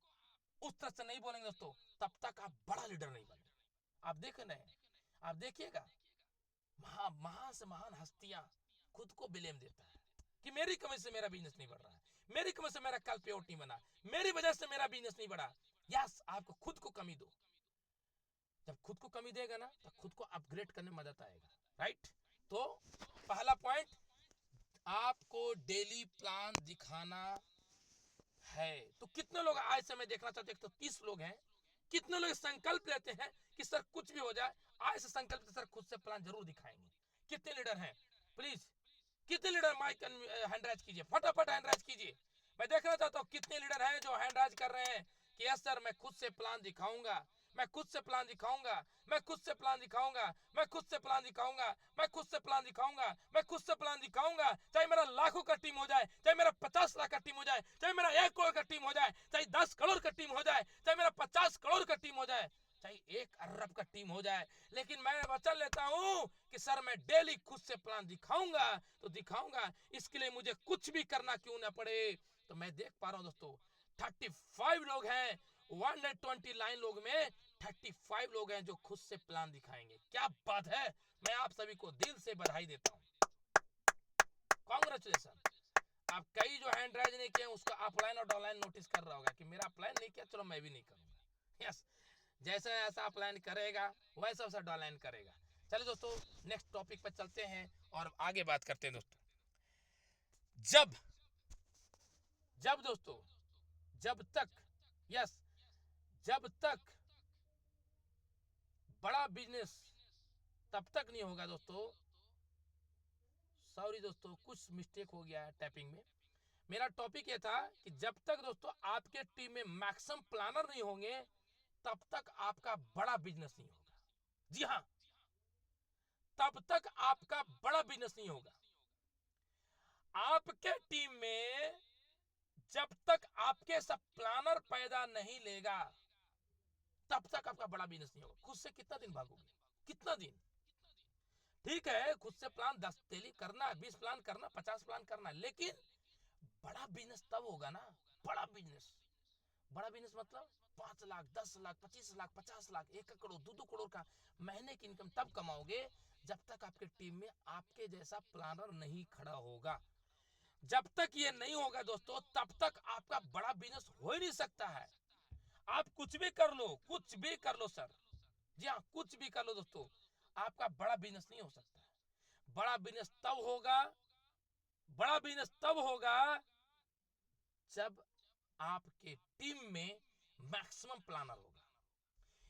उस तरह से नहीं बोलेंगे दोस्तों, तब तक आप बड़ा लीडर नहीं बनेंगे। आप देख रहे हैं, आप देखिएगा महान से महान हस्तियां खुद को ब्लेम देता है कि मेरी कमी से मेरा बिजनेस नहीं बढ़ रहा है, मेरी कमी से मेरा कल पेआउट नहीं बना, मेरी वजह से मेरा बिजनेस नहीं बढ़ा। यस, आपको खुद को कमी दो। जब खुद को कमी देगा ना तो खुद को अपग्रेड करने में मदद आएगा, राइट। तो पहला पॉइंट, आपको डेली प्लान दिखाना है। तो कितने लोग आज से मैं देखना चाहते हैं, 130 लोग हैं, कितने लोग संकल्प लेते हैं कि सर कुछ भी हो जाए आज से संकल्प सर खुद से प्लान जरूर दिखाएंगे। कितने लीडर हैं प्लीज, कितने लीडर माइक हैंड राइज कीजिए, फटाफट हैंड राइज कीजिए। मैं देखना चाहता हूँ कितने लीडर हैं जो हैंड राइज कर रहे हैं कि यस सर मैं खुद से प्लान दिखाऊंगा, मैं खुद से प्लान दिखाऊंगा, मैं खुद से प्लान दिखाऊंगा, मैं खुद से प्लान दिखाऊंगा, मैं खुद से प्लान दिखाऊंगा, मैं खुद से प्लान दिखाऊंगा। चाहे मेरा लाखों का टीम हो जाए, चाहे मेरा 50 लाख का टीम हो जाए, चाहे मेरा 1 करोड़ का टीम हो जाए, चाहे 10 करोड़ का टीम हो जाए, चाहे मेरा 50 करोड़ का टीम हो जाए, चाहे 1 अरब का टीम हो जाए, लेकिन मैं वचन लेता हूं कि सर मैं डेली खुद से प्लान दिखाऊंगा तो दिखाऊंगा। इसके लिए मुझे कुछ भी करना क्यों ना पड़े। तो मैं देख पा रहा हूं दोस्तों 35 लोग हैं, 120 लाइन लोग में 35 लोग हैं जो खुद से प्लान दिखाएंगे। क्या बात है, मैं आप सभी को दिल से बधाई देता हूं, कांग्रेचुलेशन। आप कई जो हैंड राइज नहीं किए उसको अपलाइन और डाउनलाइन नोटिस कर रहा होगा कि मेरा अप्लाइन नहीं किया, चलो मैं भी नहीं करूंगा। यस, जैसा ऐसा अप्लाइन करेगा वैसा वैसा डाउनलाइन करेगा। चलिए दोस्तों नेक्स्ट टॉपिक पर चलते हैं और आगे बात करते हैं दोस्तों। जब दोस्तों जब तक बड़ा बिजनेस तब तक नहीं होगा दोस्तों, सॉरी दोस्तों कुछ मिस्टेक हो गया है टाइपिंग में। मेरा टॉपिक ये था कि जब तक दोस्तों आपके टीम में मैक्सिमम प्लानर नहीं होंगे तब तक आपका बड़ा बिजनेस नहीं होगा। जी हां, तब तक आपका बड़ा बिजनेस नहीं होगा। आपके टीम में जब तक आपके सब प्लानर पैदा नहीं लेगा तब तक आपका बड़ा बिजनेस नहीं होगा। खुद से कितना दिन भागोगे, कितना दिन? ठीक है खुद से प्लान 10 डेली करना, 20 प्लान करना, 50 प्लान करना, लेकिन बड़ा बिजनेस तब होगा ना। बड़ा बिजनेस मतलब 5 लाख, 10 लाख, 25 लाख, 50 लाख, 1 करोड़, 2 करोड़ का महीने की इनकम तब कमाओगे जब तक आपके टीम में आपके जैसा प्लानर नहीं खड़ा होगा। जब तक ये नहीं होगा दोस्तों तब तक आपका बड़ा बिजनेस हो ही नहीं सकता है। आप कुछ भी कर लो सर, जी हाँ कुछ भी कर लो दोस्तों, आपका बड़ा बिजनेस नहीं हो सकता है। बड़ा बिजनेस तब होगा जब आपके टीम में मैक्सिमम प्लानर होगा।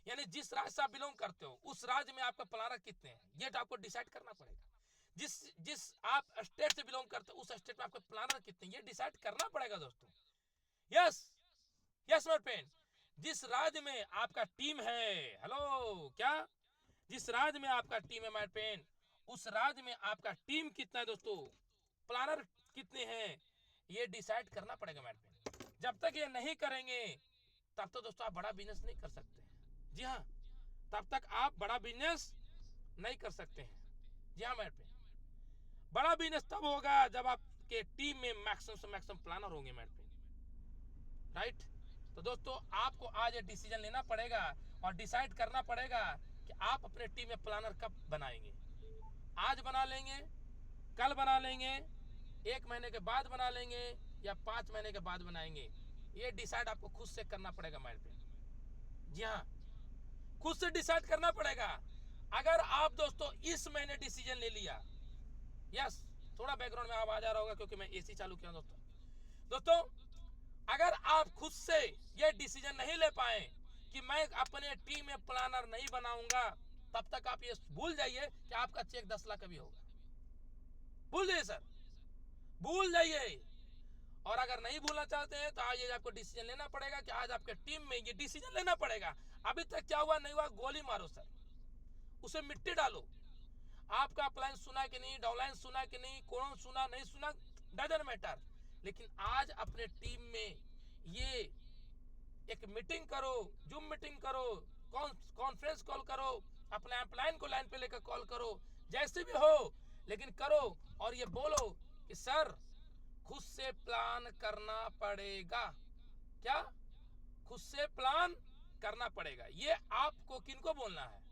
यानी जिस राज्य से आप बिलोंग करते हो उस राज्य में आपका प्लानर कितने हैं ये आपको डिसाइड करना पड़ेगा। जिस आप स्टेट से बिलोंग करते हो उस स्टेट में आपके प्लानर कितने हैं ये डिसाइड करना पड़ेगा दोस्तों। यस माय फ्रेंड, जिस राज्य में आपका टीम है, हेलो क्या, जिस राज्य में आपका टीम है माय फ्रेंड उस राज्य में आपका टीम कितना है दोस्तों, प्लानर कितने हैं ये डिसाइड करना पड़ेगा माय फ्रेंड। जब तक ये नहीं करेंगे तब तो दोस्तों आप बड़ा बिजनेस नहीं कर सकते हैं। जी हाँ, तब तक आप बड़ा बिजनेस नहीं कर सकते हैं। जी हाँ माय फ्रेंड, बड़ा बिजनेस तब होगा जब आपके टीम में मैक्सिमम से मैक्सिमम प्लानर होंगे माय फ्रेंड, राइट। तो दोस्तों आपको आज ये डिसीजन लेना पड़ेगा और डिसाइड करना पड़ेगा कि आप अपने टीम में प्लानर कब बनाएंगे। आज बना लेंगे, कल बना लेंगे, 1 महीने के बाद बना लेंगे या 5 महीने के बाद बनाएंगे, ये डिसाइड आपको खुद से करना पड़ेगा माइंड पे। जी हाँ, खुद से डिसाइड करना पड़ेगा। अगर आप दोस्तों इस महीने डिसीजन ले लिया, यस थोड़ा बैकग्राउंड में आवाज आ रहा होगा क्योंकि मैं एसी चालू किया दोस्तों, अगर आप खुद से ये डिसीजन नहीं ले पाए कि मैं अपने टीम में प्लानर नहीं बनाऊंगा तब तक आप ये भूल जाइए कि आपका चेक 10 लाख कभी होगा। भूल जाइए सर, भूल जाइए। और अगर नहीं भूलना चाहते हैं तो आज आपको डिसीजन लेना पड़ेगा कि आज आपके टीम में ये डिसीजन लेना पड़ेगा। अभी तक क्या हुआ नहीं हुआ गोली मारो सर, उसे मिट्टी डालो। आपका प्लान सुना कि नहीं, डाउनलाइन सुना कि नहीं, कौन सुना नहीं सुना डजंट मैटर, लेकिन आज अपने टीम में ये एक मीटिंग करो, जूम मीटिंग करो, कॉन्फ्रेंस कॉल करो, अपने प्लान को लाइन पे लेकर कॉल करो, जैसे भी हो लेकिन करो और ये बोलो कि सर खुद से प्लान करना पड़ेगा। क्या? खुद से प्लान करना पड़ेगा। ये आपको किनको बोलना है?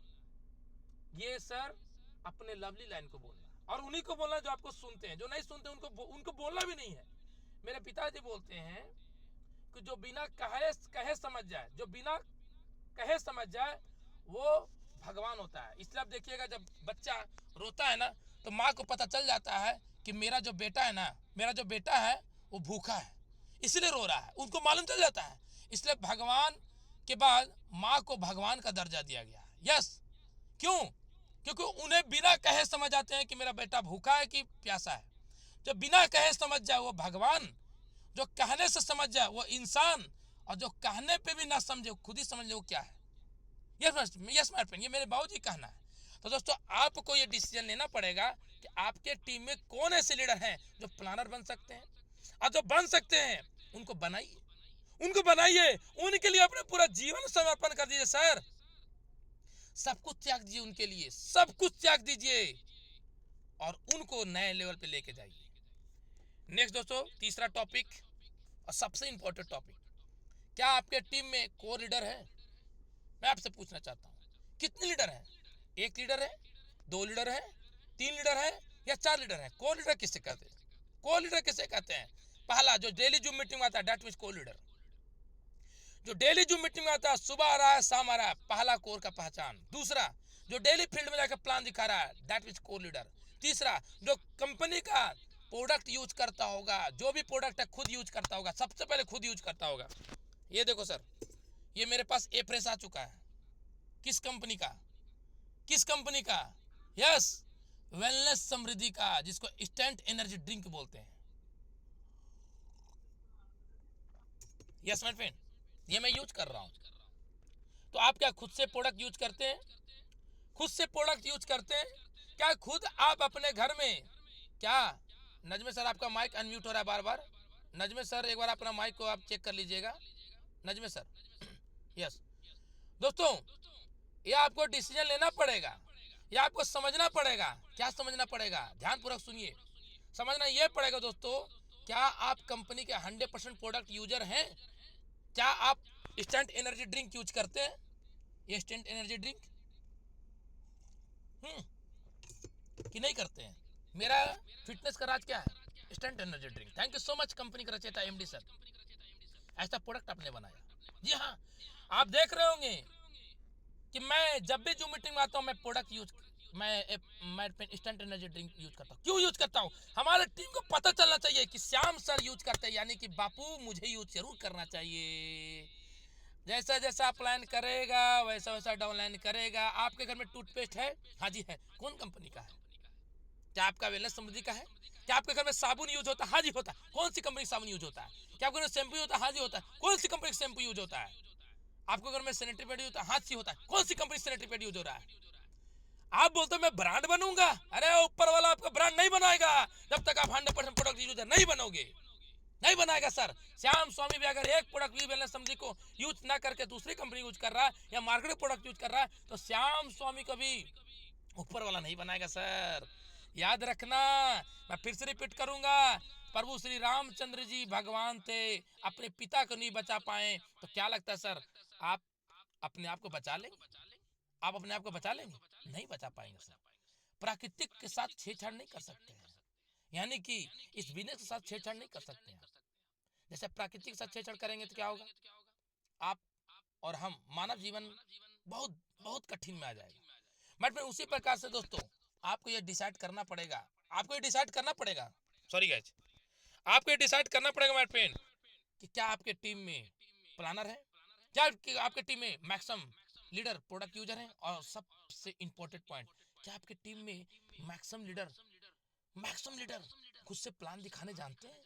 ये सर अपने लवली लाइन को बोलना है और उन्हीं को बोलना जो आपको सुनते हैं। जो नहीं सुनते उनको बोलना भी नहीं है। मेरे पिताजी बोलते हैं कि जो बिना कहे समझ जाए, जो बिना कहे समझ जाए वो भगवान होता है। इसलिए आप देखिएगा जब बच्चा रोता है ना तो माँ को पता चल जाता है कि मेरा जो बेटा है ना, मेरा जो बेटा है वो भूखा है इसलिए रो रहा है, उनको मालूम चल जाता है। इसलिए भगवान के बाद माँ को भगवान का दर्जा दिया गया। यस, क्यों? क्योंकि उन्हें बिना कहे समझ आते हैं कि मेरा बेटा भूखा है कि प्यासा है। जो बिना कहे समझ जाए वो भगवान, जो कहने से समझ जाए वो इंसान, और जो कहने पे भी ना समझे खुद ही समझ ले वो क्या है। यस माय फ्रेंड, ये मेरे बाबूजी कहना है। तो दोस्तों आपको ये डिसीजन लेना पड़ेगा कि आपके टीम में कौन ऐसे लीडर हैं जो प्लानर बन सकते हैं, और जो बन सकते हैं उनको बनाइए, उनको बनाइए, उनके लिए अपना पूरा जीवन समर्पण कर दीजिए सर। सब कुछ त्याग दीजिए उनके लिए, सब कुछ त्याग दीजिए और उनको नए लेवल पे लेके जाइए। नेक्स्ट दोस्तों तीसरा टॉपिक और सबसे इंपॉर्टेंट टॉपिक, क्या आपके टीम में कोर लीडर है? मैं आपसे पूछना चाहता हूँ कितने लीडर हैं? एक लीडर है, दो लीडर है, तीन लीडर है या चार लीडर है? कोर लीडर किसे कहते हैं? कोर लीडर किसे कहते हैं? पहला जो डेली जूम मीटिंग में आता है दैट मींस कोर लीडर। जो डेली जूम मीटिंग में आता है, सुबह आ रहा है शाम आ रहा है, पहला कोर का पहचान। दूसरा जो डेली फील्ड में जाकर प्लान दिखा रहा है दैट मींस कोर लीडर। तीसरा जो कंपनी का प्रोडक्ट यूज करता होगा, जो भी प्रोडक्ट है खुद यूज करता होगा, सबसे पहले खुद यूज करता होगा। ये देखो सर, ये मेरे पास ए फ्रेश आ चुका है। किस कंपनी का? किस कंपनी का? यस, वेलनेस समृद्धि का, जिसको इंस्टेंट एनर्जी ड्रिंक बोलते हैं। यस माय फ्रेंड, ये मैं यूज कर रहा हूं। तो आप क्या खुद से प्रोडक्ट यूज करते हैं? खुद से प्रोडक्ट यूज करते हैं क्या? खुद आप अपने घर में क्या? नजमे सर आपका माइक अनम्यूट हो रहा है बार बार। नजमे सर एक बार अपना माइक को आप चेक कर लीजिएगा। नजमे सर यस। दोस्तों ये आपको डिसीजन लेना पड़ेगा, ये आपको समझना पड़ेगा। क्या समझना पड़ेगा? ध्यानपूर्वक सुनिए। समझना ये पड़ेगा दोस्तों, क्या आप कंपनी के 100% प्रोडक्ट यूजर हैं? क्या आप इंस्टेंट एनर्जी ड्रिंक यूज करते हैं? ये इंस्टेंट एनर्जी ड्रिंक कि नहीं करते हैं? मेरा फिटनेस का राज क्या है? Instant energy drink. Thank you so much company का रचयिता एमडी सर, ऐसा प्रोडक्ट आपने बनाया। जी हाँ, आप देख रहे होंगे कि मैं जब भी जूम मीटिंग में आता हूँ मैं प्रोडक्ट यूज, मैं इंस्टेंट एनर्जी ड्रिंक यूज करता हूँ। क्यों यूज करता हूँ? हमारे टीम को पता चलना चाहिए कि श्याम सर यूज करते हैं, यानी कि बापू मुझे यूज जरूर करना चाहिए। जैसा जैसा प्लान करेगा वैसा वैसा डाउनलाइन करेगा। आपके घर में टूथपेस्ट है? हाँ जी है। कौन कंपनी का है? क्या आपका वेलनेस समृद्धि का है? क्या आपके घर में साबुन यूज होता है? हाँ जी होता है। कौन सी कंपनी का साबुन यूज होता है? क्या आपके घर में शैम्पू होता है? हाँ जी होता है। कौन सी कंपनी का शैम्पू यूज होता है? आपके घर में सैनिटरी पैड होता है? हाँ जी होता है। कौन सी कंपनी सैनिटरी पैड यूज हो रहा है? आप बोलते हो मैं ब्रांड बनूंगा। अरे ऊपर वाला आपका ब्रांड नहीं बनाएगा जब तक आप 100% प्रोडक्ट यूजर नहीं बनोगे। नहीं बनाएगा सर। श्याम स्वामी भी अगर एक प्रोडक्ट भी वेलनेस समृद्धि को यूज ना करके दूसरी कंपनी यूज कर रहा है या मार्केट प्रोडक्ट यूज कर रहा है तो श्याम स्वामी को भी ऊपर वाला नहीं बनाएगा सर। याद रखना, मैं फिर से रिपीट करूंगा, प्रभु श्री रामचंद्र जी भगवान थे, अपने पिता को नहीं बचा पाए तो क्या लगता है सर आप अपने आप को बचा लेंगे? आप अपने आप को बचा लेंगे? नहीं बचा पाएंगे सर। प्राकृतिक के साथ छेड़छाड़ नहीं कर सकते हैं, यानी कि इस बिजनेस के साथ छेड़छाड़ नहीं कर सकते हैं। जैसे प्राकृतिक के साथ छेड़छाड़ करेंगे तो क्या होगा? आप और हम मानव जीवन बहुत बहुत कठिन में आ जाएगा। बट फिर उसी प्रकार से दोस्तों आपको ये डिसाइड करना पड़ेगा, आपको ये डिसाइड करना पड़ेगा, सॉरी गाइज, आपको ये डिसाइड करना पड़ेगा माय फ्रेंड कि क्या आपके टीम में प्लानर है, क्या आपके टीम में मैक्सिमम लीडर प्रोडक्ट यूजर हैं, और सबसे इंपॉर्टेंट पॉइंट, क्या आपके टीम में मैक्सिमम लीडर खुद से प्लान दिखाने जानते हैं?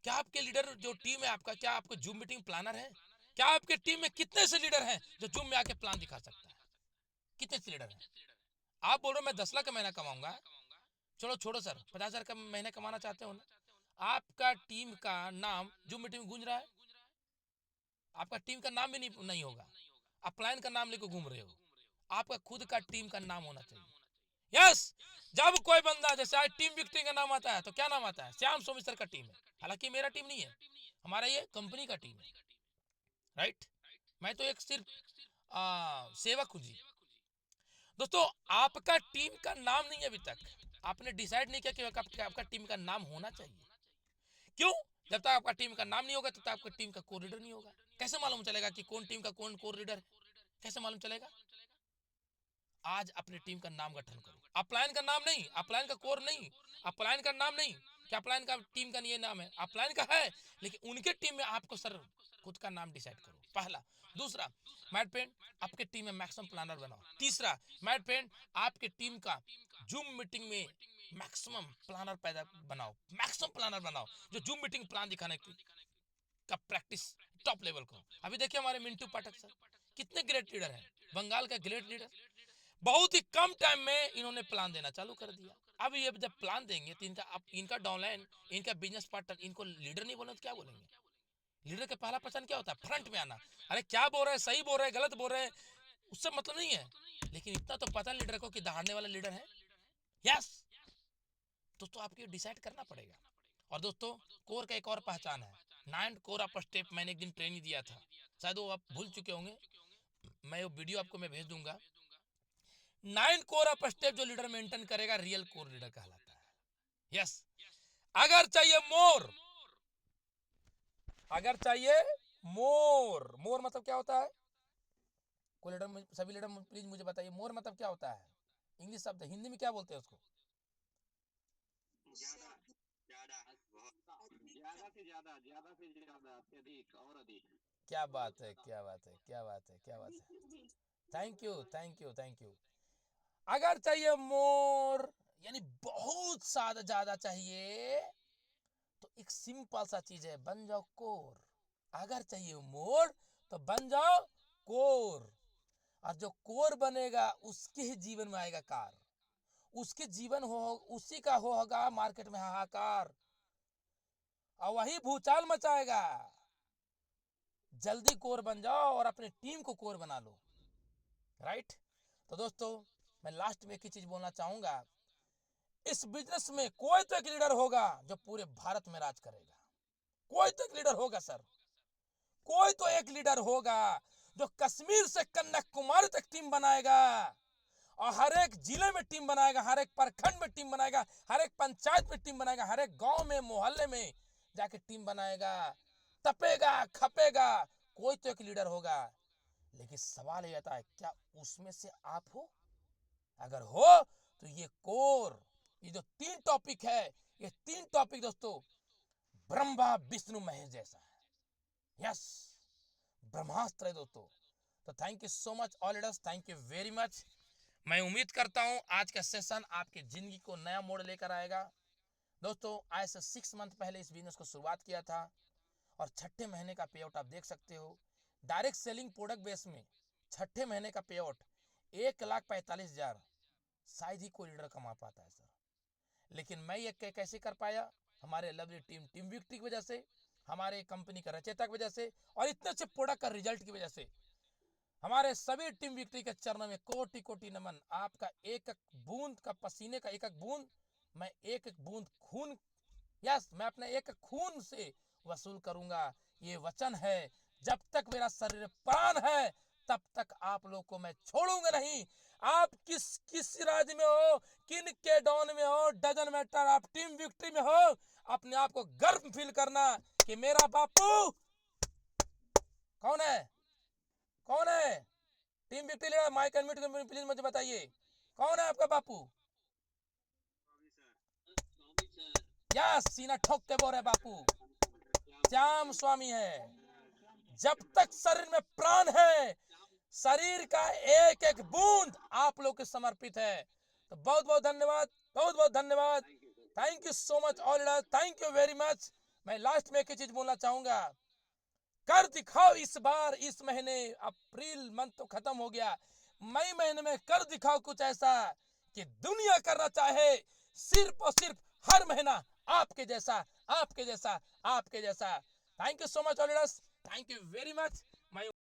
क्या आपके लीडर जो टीम है आपका, क्या आपको जूम मीटिंग प्लानर है? क्या आपके टीम में कितने से लीडर हैं जो जूम में आके प्लान दिखा सकता है? कितने से लीडर हैं? आप बोल रहे हो मैं 10 लाख का महीना कमाऊंगा। चलो छोड़ो सर, 50,000 का महीना कमाना चाहते हो ना? आपका टीम का नाम जूम मीटिंग में गूंज रहा है, आपका टीम का नाम भी नहीं होगा, आप प्लान का नाम लेकर घूम रहे हो। आपका खुद का टीम का नाम होना चाहिए। यस, जब कोई बंदा जैसे आज टीम विक्ट्री का नाम आता है तो क्या नाम आता है? श्याम स्वामी सर का टीम है। हालांकि मेरा टीम नहीं है, हमारा ये कंपनी का टीम है, राइट। मैं तो एक सिर्फ सेवक हूँ जी। दोस्तों आपका टीम का नाम नहीं है अभी तक, आपने डिसाइड नहीं किया कि आपका टीम का नाम होना चाहिए। क्यों? जब तक आपका टीम का नाम नहीं होगा तब तक आपका टीम का कोर लीडर नहीं होगा। कैसे मालूम चलेगा कि कौन टीम का कौन कोर लीडर है? कैसे मालूम चलेगा? आज अपनी टीम का नाम गठन करो। अपलाइन का नाम नहीं, अपलाइन का कोर नहीं, अपलाइन का नाम नहीं, क्या अपलाइन का टीम का ये नाम है, अपलाइन का है, लेकिन उनके टीम में आपको सर खुद का नाम डिसाइड करो, पहला। दूसरा, मैट पेन आपके टीम में मैक्सिमम प्लानर बनाओ। तीसरा, मैट पेन आपके टीम का जूम मीटिंग में मैक्सिमम प्लानर पैदा बनाओ, मैक्सिमम प्लानर बनाओ, जो जूम मीटिंग प्लान दिखाने का प्रैक्टिस टॉप लेवल को। अभी देखिए हमारे मिंटू पाठक सर कितने ग्रेट लीडर हैं, बंगाल का ग्रेट लीडर, बहुत ही कम टाइम में इन्होंने प्लान देना चालू कर दिया। अब ये जब प्लान देंगे तो इनका डाउनलाइन, इनका बिजनेस पार्टनर इनको लीडर नहीं बोले तो क्या बोलेंगे? लीडर का पहला पहचान क्या होता है? फ्रंट में आना। अरे क्या बोल रहे हैं, सही बोल रहे हैं, गलत बोल रहे हैं, उससे मतलब नहीं है, लेकिन इतना तो पता लीडर को कि दहाड़ने वाला लीडर है। यस दोस्तों, आपको डिसाइड करना पड़ेगा। और दोस्तों, कोर का एक और पहचान है, 9 कोर अप स्टेप। मैंने एक दिन ट्रेनिंग दिया था, शायद वो आप भूल चुके होंगे, मैं वो वीडियो आपको मैं भेज दूंगा। 9 कोर अप स्टेप जो लीडर मेंटेन करेगा, रियल कोर लीडर कहलाता है। यस, अगर चाहिए मोर, अगर चाहिए मोर, मोर मतलब क्या होता है? कोई लीडर, सभी लीडर प्लीज मुझे बताइए, मोर मतलब क्या होता है? इंग्लिश शब्द, हिंदी में क्या बोलते हैं उसको? उससे अधिक, ज्यादा से ज्यादा, ज्यादा से ज्यादा, अत्यधिक और अधिक। क्या बात है, क्या बात है, क्या बात है, क्या बात है। अधिक। Thank you, thank you, thank you. अगर चाहिए मोर यानी बहुत ज्यादा ज्यादा चाहिए, तो एक सिंपल सा चीज है, बन जाओ कोर। अगर चाहिए मोर तो बन जाओ कोर, और जो कोर बनेगा उसके ही जीवन में आएगा कार, उसके जीवन हो, उसी का होगा मार्केट में हाहाकार, और वही भूचाल मचाएगा। जल्दी कोर बन जाओ और अपने टीम को कोर बना लो, राइट। तो दोस्तों, मैं लास्ट में एक ही चीज बोलना चाहूंगा, इस बिजनेस में कोई तो एक लीडर होगा जो पूरे भारत में राज करेगा। कोई तो एक लीडर होगा सर, कोई तो एक लीडर होगा जो कश्मीर से कन्याकुमारी तक टीम बनाएगा, और हर एक जिले में टीम बनाएगा, हर एक प्रखंड में टीम बनाएगा, हर एक पंचायत में टीम बनाएगा, हर एक गांव में मोहल्ले में जाके टीम बनाएगा, तपेगा खपेगा। कोई तो एक लीडर होगा, लेकिन सवाल ये आता है, क्या उसमें से आप हो? अगर हो तो ये कोर, ये जो 3 टॉपिक है, ये 3 टॉपिक दोस्तों ब्रह्मा विष्णु महेश जैसा है। यस, ब्रह्मास्त्र है दोस्तों। तो thank you so much all leaders, thank you very much. मैं उम्मीद करता हूं आज का सेशन आपकी जिंदगी को नया मोड़ लेकर आएगा। दोस्तों, आज से 6 मंथ पहले इस बिजनेस को शुरुआत किया था, और छठे महीने का पे आउट आप देख सकते हो। डायरेक्ट सेलिंग प्रोडक्ट बेस में छठे महीने का पे आउट 1,45,000 शायद ही कोई लीडर कमा पाता है सर, लेकिन मैं ये कैसे कर पाया? हमारे लवली टीम विक्ट्री की वजह से, हमारे कंपनी का रचयिता की वजह से, और इतने अच्छे प्रोडक्ट का रिजल्ट की वजह से। हमारे सभी टीम विक्ट्री के चरणों में कोटि कोटि नमन। आपका एक एक बूंद का पसीने का एक एक बूंद, मैं एक एक बूंद खून, यस, मैं अपने एक खून से वसूल करूंगा, ये वचन है। जब तक मेरा शरीर प्राण है तब तक आप लोग को मैं छोड़ूंगा नहीं। आप किस राज्य में हो, किन के डॉन में हो, डजन मैटर, आप टीम विक्ट्री में हो, अपने आप को गर्व फील करना कि मेरा बापू कौन है, कौन है? Team victory leader mic unmute please मुझे बताइए, कौन है आपका बापू? यस, सीना ठोक के बोल रहे बापू, श्याम स्वामी है। जब तक शरीर में प्राण है, शरीर का एक एक बूंद आप लोग के समर्पित है। तो बहुत बहुत धन्यवाद, बहुत बहुत धन्यवाद, thank you so much all leaders, thank you very much. मैं लास्ट में एक ही चीज बोलना चाहूंगा, कर दिखाओ इस बार, इस महीने, अप्रैल मंथ तो खत्म हो गया, मई महीने में कर दिखाओ कुछ ऐसा कि दुनिया करना चाहे सिर्फ और सिर्फ हर महीना आपके जैसा, आपके जैसा, आपके जैसा। Thank you so much all leaders, thank you very much. मैं